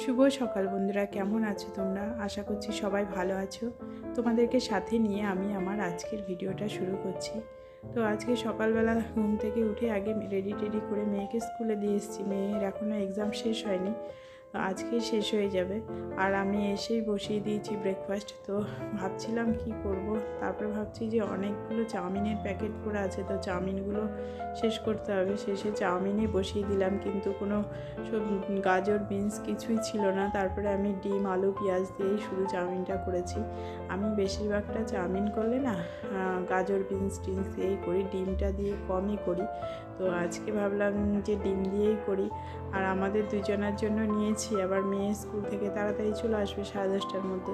শুভ সকাল বন্ধুরা, কেমন আছো তোমরা? আশা করছি সবাই ভালো আছো। তোমাদেরকে সাথে নিয়ে আমি আমার আজকের ভিডিওটা শুরু করছি। তো আজকে সকালবেলা ঘুম থেকে উঠে আগে রেডি করে মেয়েকে স্কুলে দিয়ে এসেছি। মেয়ের এখনও এক্সাম শেষ হয়নি, তো আজকেই শেষ হয়ে যাবে। আর আমি এসেই বসিয়ে দিয়েছি ব্রেকফাস্ট। তো ভাবছিলাম কি করব, তারপরে ভাবছি যে অনেকগুলো চাউমিনের প্যাকেট পড়ে আছে, তো চাউমিনগুলো শেষ করতে হবে। শেষে চাউমিনই বসিয়ে দিলাম, কিন্তু কোনো সব গাজর বিনস কিছুই ছিল না। তারপরে আমি ডিম আলু পেঁয়াজ দিয়েই শুধু চাউমিনটা করেছি। আমি বেশিরভাগটা চাউমিন করলে না গাজর বিনস টিনস দিয়েই করি, ডিমটা দিয়ে কমই করি। তো আজকে ভাবলাম যে ডিম দিয়েই করি। আর আমাদের দুজনের জন্য নিয়েছি, আবার মেয়ে স্কুল থেকে তাড়াতাড়ি চলে আসবে 10:30টার মধ্যে।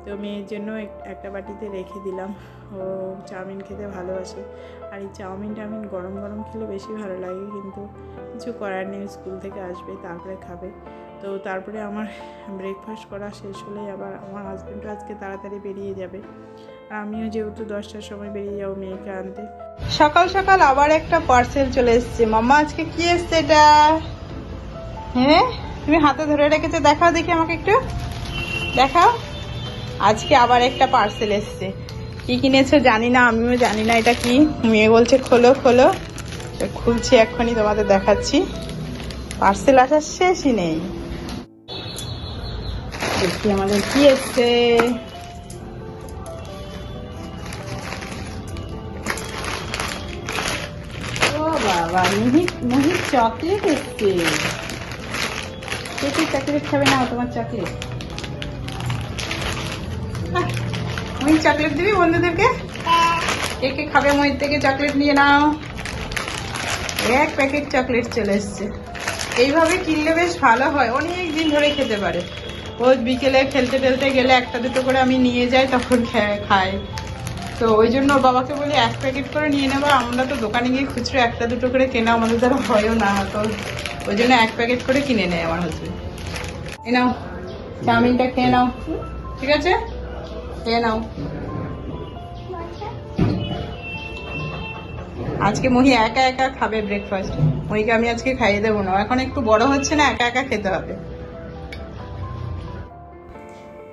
তো মেয়ের জন্য একটা বাটিতে রেখে দিলাম। ও চাউমিন খেতে ভালোবাসে, আর এই চাউমিনটা গরম গরম খেলে বেশি ভালো লাগে, কিন্তু কিছু করার নেই, স্কুল থেকে আসবে তারপরে খাবে। তো তারপরে আমার ব্রেকফাস্ট করা শেষ হলেই আবার আমার হাজব্যান্ডও আজকে তাড়াতাড়ি বেরিয়ে যাবে, আর আমিও যেহেতু 10টার সময় বেরিয়ে যাবো মেয়েকে আনতে। সকাল সকাল আবার একটা পার্সেল চলে এসেছে। মাম্মা আজকে কি এসছে এটা? হ্যাঁ, তুমি হাতে ধরে রেখেছো, দেখাও দেখি আমাকে একটু দেখাও। আজকে আবার একটা পার্সেল এসছে। কি কিনেছো জানি না, আমিও জানি না এটা কি। মেয়ে বলছে খোলো খোলো, তো খুলছি এক্ষুনি তোমাদের দেখাচ্ছি। পার্সেল আসার শেষই নেই। দেখি আমাদের কি এসছে। ও বাবা, মোহিত চকলেট এসছে। কে কে চকলেট খাবে না? তোমার চকলেট, মোহিত চকলেট দিবি বন্ধুদেরকে? কে কে খাবে মোহিত থেকে চকলেট নিয়ে নাও। এক প্যাকেট চকলেট চলে এসছে। এইভাবে কিনলে বেশ ভালো হয়, অনেক দিন ধরে খেতে পারে। ও বিকেলে খেলতে টেলতে গেলে একটা দুটো করে আমি নিয়ে যাই, তখন খায়। তো ওই জন্য ওর বাবাকে বলি এক প্যাকেট করে নিয়ে নেবো। আমরা তো দোকানে গিয়ে খুচরো একটা দুটো করে কেনা আমাদের দ্বারা হয়ও না, তো ওই জন্য এক প্যাকেট করে কিনে নেয় আমার হাজবেন্ড। এ নাও, চাউমিনটা খেয়ে নাও, ঠিক আছে? খেয়ে নাও। আজকে মহি একা একা খাবে ব্রেকফাস্ট। মহিকে আমি আজকে খাইয়ে দেবো না, এখন একটু বড় হচ্ছে না, একা একা খেতে হবে।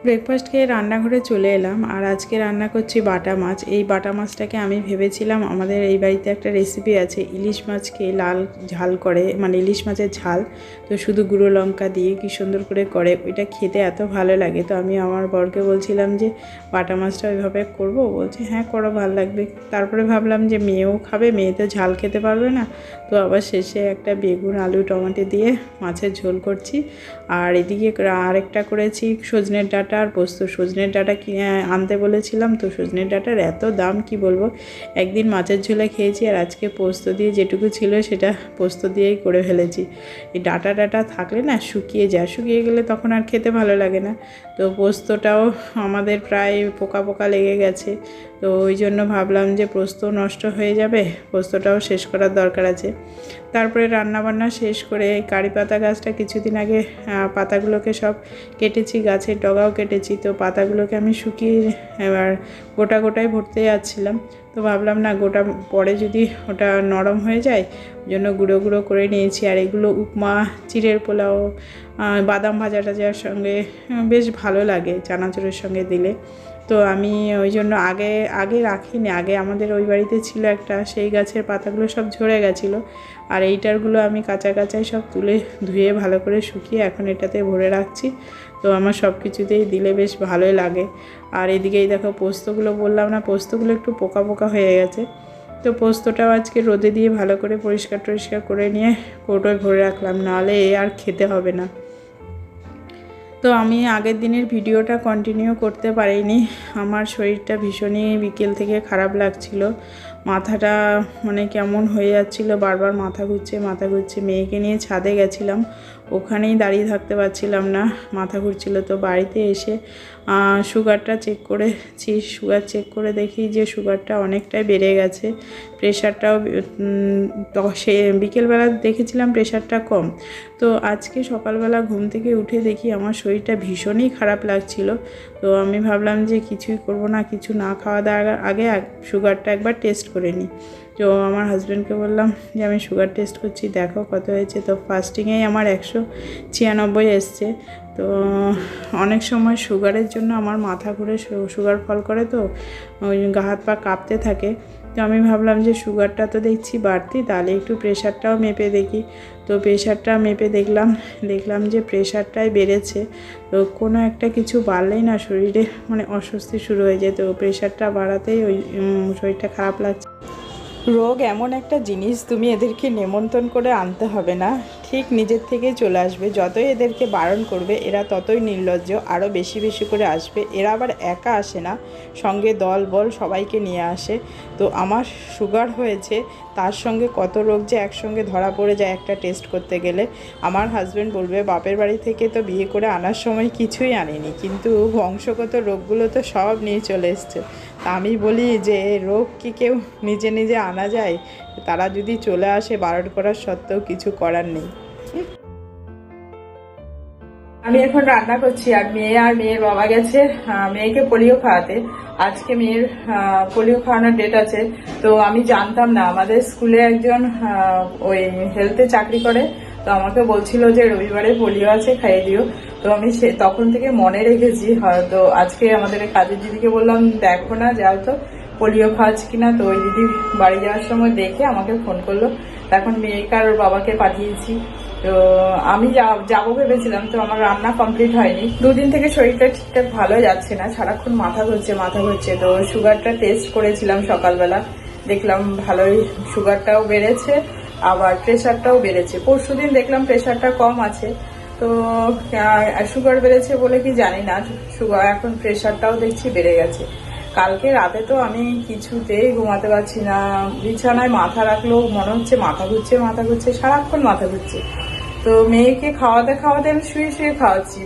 ব্রেকফাস্ট খেয়ে রান্নাঘরে চলে এলাম, আর আজকে রান্না করছি বাটা মাছ। এই বাটা মাছটাকে আমি ভেবেছিলাম, আমাদের এই বাড়িতে একটা রেসিপি আছে, ইলিশ মাছকে লাল ঝাল করে, মানে ইলিশ মাছের ঝাল, তো শুধু গুঁড়ো লঙ্কা দিয়ে কি সুন্দর করে করে, ওইটা খেতে এত ভালো লাগে। তো আমি আমার বরকে বলছিলাম যে বাটা মাছটা ওইভাবে করবো, বলছে হ্যাঁ করো, ভালো লাগবে। তারপরে ভাবলাম যে মেয়েও খাবে, মেয়ে তো ঝাল খেতে পারবে না। তো আবার শেষে একটা বেগুন আলু টমেটো দিয়ে মাছের ঝোল করছি। আর এদিকে আরেকটা করেছি সজনের ডাঁটা আর পোস্ত। সজনের ডাঁটা কিনে আনতে বলেছিলাম, তো সজনের ডাঁটার এত দাম কি বলবো। একদিন মাছের ঝোলে খেয়েছি, আর আজকে পোস্ত দিয়ে যেটুকু ছিল সেটা পোস্ত দিয়েই করে ফেলেছি। এই ডাঁটা থাকলে না শুকিয়ে যায়, শুকিয়ে গেলে তখন আর খেতে ভালো লাগে না। তো পোস্তটাও আমাদের প্রায় পোকা পোকা লেগে গেছে, তো ওই জন্য ভাবলাম যে পোস্ত নষ্ট হয়ে যাবে, পোস্তটাও শেষ করার দরকার আছে। তারপরে রান্নাবান্না শেষ করে কারি পাতা গাছটা কিছুদিন আগে পাতাগুলোকে সব কেটেছি, গাছের ডগাও কেটেছি। তো পাতাগুলোকে আমি শুকিয়ে এবার গোটাই ভরতে যাচ্ছিলাম। তো ভাবলাম না গোটা পরে যদি ওটা নরম হয়ে যায়, ওই জন্য গুঁড়ো করে নিয়েছি। আর এগুলো উপমা, চিড়ের পোলাও, বাদাম ভাজা টাজার সঙ্গে বেশ ভালো লাগে, চানাচুরের সঙ্গে দিলে। তো আমি ওই জন্য আগে রাখিনি। আগে আমাদের ওই বাড়িতে ছিল একটা, সেই গাছের পাতাগুলো সব ঝরে গেছিলো, আর এইটারগুলো আমি কাঁচাই সব তুলে ধুয়ে ভালো করে শুকিয়ে এখন এটাতে ভরে রাখছি। তো আমার সব কিছুতেই দিলে বেশ ভালোই লাগে। আর এদিকেই দেখো পোস্তগুলো, বললাম না পোস্তগুলো একটু পোকা পোকা হয়ে গেছে। তো পোস্তটাও আজকে রোদে দিয়ে ভালো করে পরিষ্কার করে নিয়ে কৌটোয় ভরে রাখলাম, নাহলে আর খেতে হবে না। তো আমি আগের দিনের ভিডিওটা কন্টিনিউ করতে পারিনি, আমার শরীরটা ভীষণই বিকেল থেকে খারাপ লাগছিল। মাথাটা মানে কেমন হয়ে যাচ্ছিলো, বারবার মাথা ঘুরছে। মেয়েকে নিয়ে ছাদে গেছিলাম, ওখানেই দাঁড়িয়ে থাকতে পারছিলাম না, মাথা ঘুরছিল। তো বাড়িতে এসে সুগারটা চেক করেছি, সুগার চেক করে দেখি যে সুগারটা অনেকটাই বেড়ে গেছে। প্রেশারটাও তো সে বিকেলবেলা দেখেছিলাম প্রেশারটা কম। তো আজকে সকালবেলা ঘুম থেকে উঠে দেখি আমার শরীরটা ভীষণই খারাপ লাগছিল। তো আমি ভাবলাম যে কিছুই করব না, কিছু না খাওয়া দাওয়ার আগে সুগারটা একবার টেস্ট করে নিই। তো আমার হাজব্যান্ডকে বললাম যে আমি সুগার টেস্ট করছি, দেখো কত হয়েছে। তো ফাস্টিংয়েই আমার 196 এসছে। তো তো অনেক সময় সুগারের জন্য আমার মাথা ঘুরে, সুগার ফল করে তো ওই গা হাত পা কাঁপতে থাকে। তো আমি ভাবলাম যে সুগারটা তো দেখছি বাড়তি, তাহলে একটু প্রেশারটাও মেপে দেখি। তো প্রেশারটা মেপে দেখলাম যে প্রেশারটাই বেড়েছে। তো কোনো একটা কিছু বাড়লেই না শরীরে মানে অস্বস্তি শুরু হয়ে যায়। তো প্রেশারটা বাড়াতেই ওই শরীরটা খারাপ লাগছে। রোগ এমন একটা জিনিস, তুমি এদেরকে নেমন্তন্ন করে আনতে হবে না, ঠিক নিজের থেকেই চলে আসবে। যতই এদেরকে বারণ করবে এরা ততই নির্লজ্জ, আরও বেশি বেশি করে আসবে। এরা আবার একা আসে না, সঙ্গে দল বল সবাইকে নিয়ে আসে। তো আমার সুগার হয়েছে, তার সঙ্গে কত রোগ যে একসঙ্গে ধরা পড়ে যায় একটা টেস্ট করতে গেলে। আমার হাজব্যান্ড বলবে বাপের বাড়ি থেকে তো বিয়ে করে আনার সময় কিছুই আনিনি, কিন্তু বংশগত রোগগুলো তো সব নিয়ে চলে এসছে। তা আমি বলি যে রোগ কি কেউ নিজে নিজে আনা যায়? তারা যদি চলে আসে বারণ করার সত্ত্বেও কিছু করার নেই। আমি এখন রান্না করছি আর মেয়ের বাবা গেছে মেয়েকে পোলিও খাওয়াতে। আজকে মেয়ের পোলিও খাওয়ানোর ডেট আছে। তো আমি জানতাম না, আমাদের স্কুলে একজন ওই হেলথে চাকরি করে, তো আমাকে বলছিল যে রবিবারে পোলিও আছে, খাইয়ে দিও। তো আমি তখন থেকে মনে রেখেছি। হয়তো আজকে আমাদের কাজের দিদিকে বললাম দেখো না, যাও তো পোলিও খাওয়াচ্ছে কিনা। তো ওই দিদি বাড়ি যাওয়ার সময় দেখে আমাকে ফোন করলো। এখন মেয়েকে আর ওর বাবাকে পাঠিয়েছি। তো আমি যাবো ভেবেছিলাম, তো আমার রান্না কমপ্লিট হয়নি। দুদিন থেকে শরীরটা ঠিকঠাক ভালো যাচ্ছে না, সারাক্ষণ মাথা ঘুরছে। তো সুগারটা টেস্ট করেছিলাম সকালবেলা, দেখলাম ভালোই সুগারটাও বেড়েছে, আবার প্রেশারটাও বেড়েছে। পরশুদিন দেখলাম প্রেশারটা কম আছে। তো সুগার বেড়েছে বলে কি জানি না, সুগার এখন প্রেশারটাও দেখছি বেড়ে গেছে। কালকে রাতে তো আমি কিছুতেই ঘুমাতে পারছি না, বিছানায় মাথা রাখলেও মনে হচ্ছে মাথা ঘুরছে, সারাক্ষণ মাথা ঘুরছে। তো মেয়েকে খাওয়াতে আমি শুয়ে খাওয়াচ্ছি,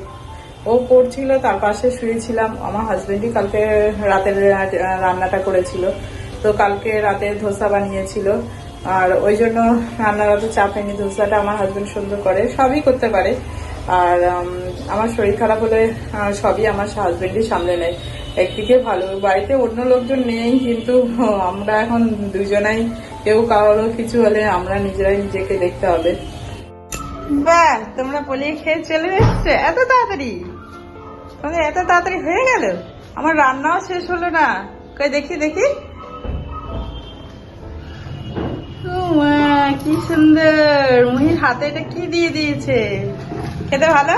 ও পড়ছিল তার পাশে শুয়েছিলাম। আমার হাজবেন্ডই কালকে রাতের রান্নাটা করেছিল। তো কালকে রাতে ধোসা বানিয়েছিল, আর ওই জন্য রান্নার অত চাপ হয়নি। ধোসাটা আমার হাজবেন্ড সুন্দর করে, সবই করতে পারে। আর আমার শরীর খারাপ হলে সবই আমার হাজবেন্ডই সামলে নেয়। একদিকে ভালো, বাড়িতে অন্য লোকজন নেই, কিন্তু আমরা এখন দুজনাই, কেউ কারো কিছু হলে আমরা নিজেরাই নিজেকে দেখতে হবে। বাহ, তোমরা পোলিও খেয়ে চলে এসছে এত তাড়াতাড়ি? তোমাদের এত তাড়াতাড়ি হয়ে গেল? আমার রান্নাও শেষ হলো না। কই দেখি ও মা, কি সুন্দর! মুহির হাতে এটা কি দিয়ে দিয়েছে? খেতে ভালো?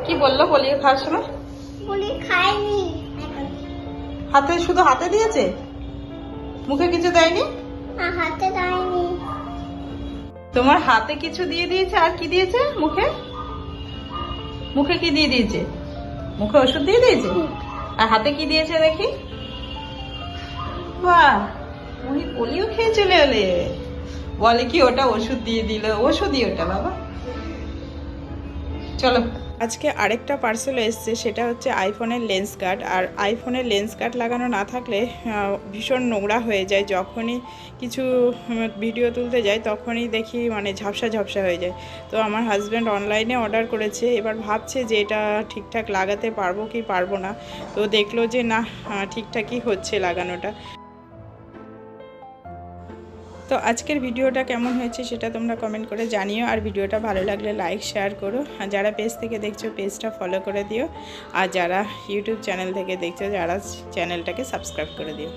কি বললো পোলিও খাওয়ার সময়? খাইনি, হাতে, শুধু হাতে দিয়েছে, মুখে কিছু দেয়নি? হাতে দেয়নি। তোমার হাতে কিছু দিয়ে দিয়েছে, আর কি দিয়েছে? মুখে কি দিয়ে দিয়েছে? মুখে ওষুধ দিয়ে দিয়েছে, আর হাতে কি দিয়েছে দেখি? বাহ, মুহি পোলিও খেয়ে চলে এলে। বলে কি ওটা ওষুধ দিয়ে দিল? ওষুধই ওটা বাবা। চলো, আজকে আরেকটা পার্সেল এসছে, সেটা হচ্ছে আইফোনের লেন্স কার্ড। আর আইফোনের লেন্স কার্ড লাগানো না থাকলে ভীষণ নোংরা হয়ে যায়। যখনই কিছু ভিডিও তুলতে যাই তখনই দেখি মানে ঝাপসা হয়ে যায়। তো আমার হাজব্যান্ড অনলাইনে অর্ডার করেছে, এবার ভাবছে যে এটা ঠিকঠাক লাগাতে পারবো কি পারবো না। তো দেখলো যে না, ঠিকঠাকই হচ্ছে লাগানোটা। তো আজকের ভিডিওটা কেমন হয়েছে সেটা তোমরা কমেন্ট করে জানিও। আর ভিডিওটা ভালো লাগলে লাইক শেয়ার করো। আর যারা পেজ থেকে দেখছো পেজটা ফলো করে দিও, আর যারা ইউটিউব চ্যানেল থেকে দেখছো যারা চ্যানেলটাকে সাবস্ক্রাইব করে দিও।